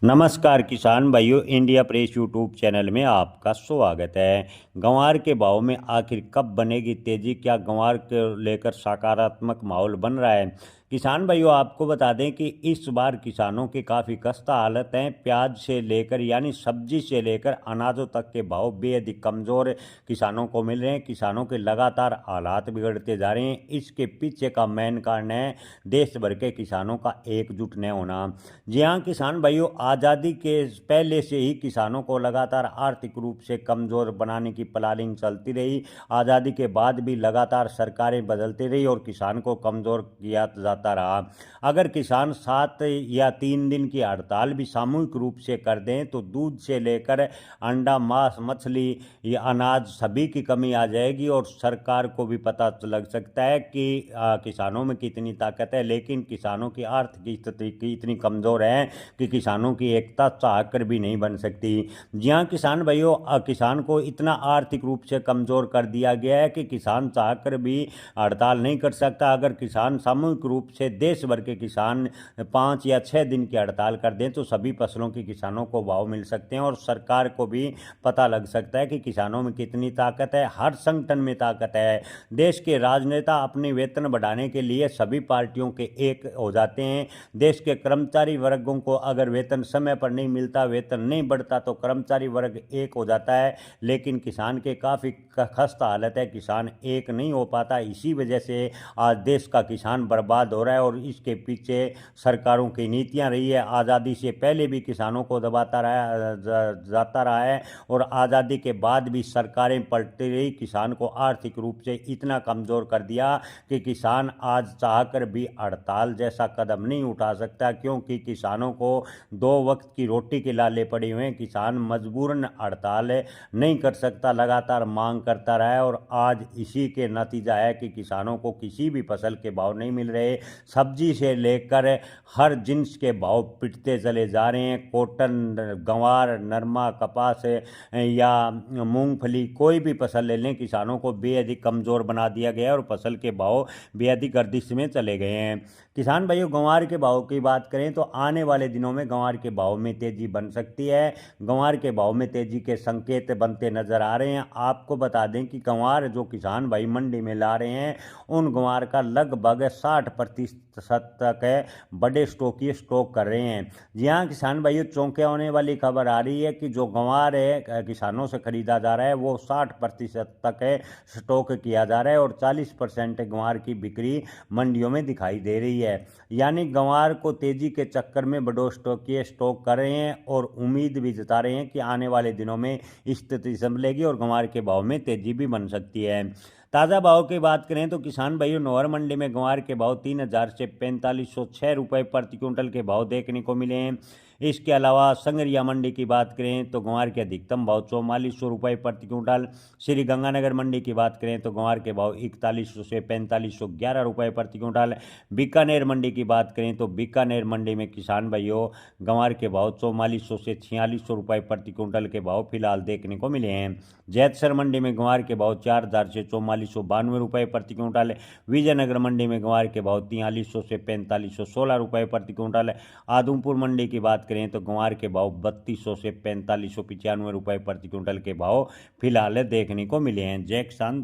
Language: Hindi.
नमस्कार किसान भाइयों, इंडिया प्रेस यूट्यूब चैनल में आपका स्वागत है। ग्वार के भाव में आखिर कब बनेगी तेजी? क्या ग्वार को लेकर सकारात्मक माहौल बन रहा है? किसान भाइयों, आपको बता दें कि इस बार किसानों की काफ़ी खस्ता हालत है। प्याज से लेकर यानी सब्जी से लेकर अनाजों तक के भाव बेहद ही कमज़ोर किसानों को मिल रहे हैं। किसानों के लगातार हालात बिगड़ते जा रहे हैं। इसके पीछे का मेन कारण है देश भर के किसानों का एकजुट न होना। जी हाँ किसान भाइयों, आज़ादी के पहले से ही किसानों को लगातार आर्थिक रूप से कमज़ोर बनाने की प्लानिंग चलती रही। आज़ादी के बाद भी लगातार सरकारें बदलती रही और किसान को कमज़ोर किया जाता रहा। अगर किसान 7 या 3 दिन की हड़ताल भी सामूहिक रूप से कर दें तो दूध से लेकर अंडा, मांस, मछली या अनाज सभी की कमी आ जाएगी और सरकार को भी पता लग सकता है कि किसानों में कितनी ताकत है। लेकिन किसानों की आर्थिक स्थिति इतनी कमज़ोर है कि किसानों की एकता चाहकर भी नहीं बन सकती। जी हाँ किसान भाइयों, किसान को इतना आर्थिक रूप से कमज़ोर कर दिया गया है कि किसान चाहकर भी हड़ताल नहीं कर सकता। अगर किसान सामूहिक रूप से देश भर के किसान 5 या 6 दिन की हड़ताल कर दें तो सभी फसलों के किसानों को भाव मिल सकते हैं और सरकार को भी पता लग सकता है कि किसानों में कितनी ताकत है। हर संगठन में ताकत है। देश के राजनेता अपने वेतन बढ़ाने के लिए सभी पार्टियों के एक हो जाते हैं। देश के कर्मचारी वर्गों को अगर वेतन समय पर नहीं मिलता, वेतन नहीं बढ़ता तो कर्मचारी वर्ग एक हो जाता है। लेकिन किसान के काफ़ी खस्ता हालत है, किसान एक नहीं हो पाता। इसी वजह से आज देश का किसान बर्बाद हो रहा है और इसके पीछे सरकारों की नीतियां रही है। आज़ादी से पहले भी किसानों को दबाता रहा जाता रहा है और आज़ादी के बाद भी सरकारें पलटती रही। किसान को आर्थिक रूप से इतना कमज़ोर कर दिया कि किसान आज चाहकर भी हड़ताल जैसा कदम नहीं उठा सकता, क्योंकि किसानों को 2 वक्त की रोटी के लाले पड़े हुए हैं। किसान मजबूरन हड़ताल नहीं कर सकता, लगातार मांग करता रहा है और आज इसी के नतीजा है कि किसानों को किसी भी फसल के भाव नहीं मिल रहे। सब्जी से लेकर हर जिन्स के भाव पिटते चले जा रहे हैं। कॉटन, गंवार, नरमा, कपास या मूंगफली, कोई भी फसल ले लें, किसानों को बेहद ही कमज़ोर बना दिया गया है और फसल के भाव बेहद ही गर्दिश में चले गए हैं। किसान भाइयों, गंवार के भाव की बात करें तो आने वाले दिनों में गंवार के भाव में तेजी बन सकती है। गंवार के भाव में तेजी के संकेत बनते नजर आ रहे हैं। आपको बता दें कि गंवार जो किसान भाई मंडी में ला रहे हैं उन गंवार का लगभग 60% तक है बड़े स्टॉकी स्टॉक कर रहे हैं। जी हाँ किसान भाइयों, चौंके होने वाली खबर आ रही है कि जो गंवार है किसानों से खरीदा जा रहा है वो 60% तक है स्टॉक किया जा रहा है और 40% गंवार की बिक्री मंडियों में दिखाई दे रही है। यानी गंवार को तेजी के चक्कर में बड़ो स्टॉकी स्टॉक कर रहे हैं और उम्मीद भी जता रहे हैं कि आने वाले दिनों में स्थिति संभलेगी और गंवार के भाव में तेजी भी बन सकती है। ताज़ा भाव की बात करें तो किसान भाइयों, नौहर मंडी में गंवार के भाव 3,000 से 4,506 रुपये प्रति क्विंटल के भाव देखने को मिले हैं। इसके अलावा संगरिया मंडी की बात करें तो गंवार के अधिकतम भाव 4400 रुपये प्रति क्विंटल। श्री गंगानगर मंडी की बात करें तो गंवार के भाव 4100 से 4511 रुपये प्रति क्विंटल। बीकानेर मंडी की बात करें तो बीकानेर मंडी में किसान भाइयों गंवार के भाव 4400 से 4600 रुपये प्रति क्विंटल के भाव फिलहाल देखने को मिले हैं। जैतसर मंडी में गंवार के भाव 4000 से 4492 रुपये प्रति क्विंटल। विजयनगर मंडी में गंवार के भाव 4300 से 4516 रुपये प्रति क्विंटल। आदमपुर मंडी की बात करें तो गंवार के भाव 3200 से 4595 रुपये प्रति क्विंटल के भाव फिलहाल देखने को मिले हैं। जय किसान।